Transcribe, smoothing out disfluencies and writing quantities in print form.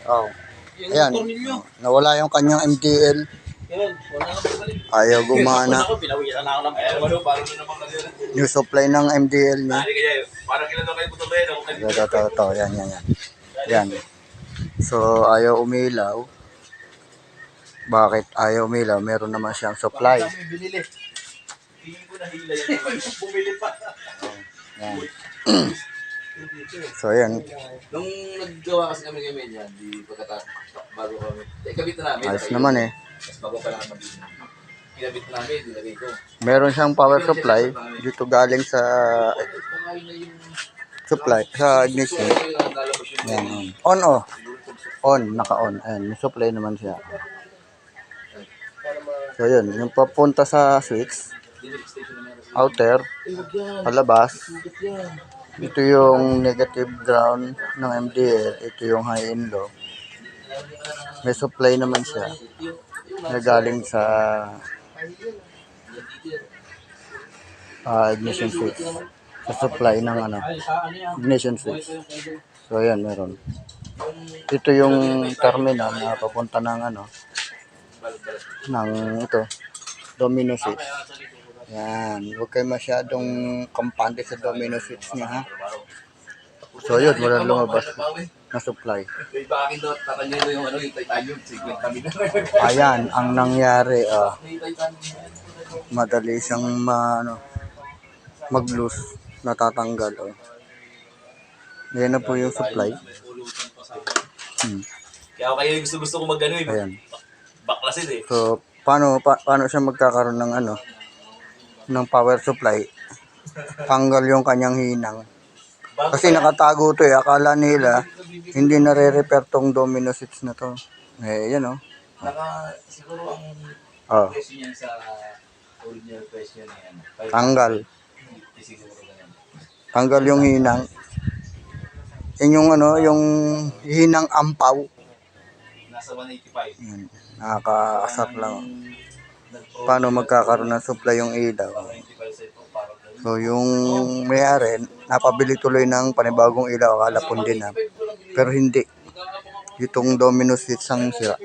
Oh. Ayan, nawala yung kanyang MDL. Ayaw gumana. New supply ng MDL niya. Ito. Yan. Yan. So, ayaw umilaw. Bakit ayaw umilaw? Meron naman siyang supply. Yan. So, yan. Nung naggawa kasi kami ngayon yan, di pagkatapos, bago kami, ikabit na namin. Ayos naman eh. Mas bago pa lang mabili. Kinabit na namin, dinagay ko. Meron siyang power supply dito galing sa supply, sa ignition. Yan. On, naka-on. Ayan, may supply naman siya. So, yun. Yung papunta sa switch, outer, palabas. Ito yung negative ground ng MDL. Ito yung high and low. May supply naman siya na galing sa ignition switch. Sa supply ng ignition switch. So, ayan, meron. Ito yung terminal na papunta ng ng domino switch. Yan, huwag kayo masyadong kampante sa domino switch niya, ha. So yun, wala lumabas na supply. Ayan, ang nangyari, madali siyang mag-loose, natatanggal. Yan na po yung supply. Kaya kayo yung gusto ko mag-ano eh. Ayan. Baklasin eh. So, paano siya magkakaroon ng power supply? Tanggal yung kanyang hinang. Kasi nakatago to eh. Akala nila, hindi nare-repair tong domino switch na to. Eh, yan oh. Siguro ang question yan sa original question na yan. Tanggal. Tanggal yung hinang. Yan yung yung hinang ampaw. Nasa 185. Yan. Nakakaasar lang. Paano magkakaroon ng supply yung ilaw? So, yung mayari, napabili tuloy ng panibagong ilaw. Akala pundin na. Pero hindi. Itong domino switch ang sira.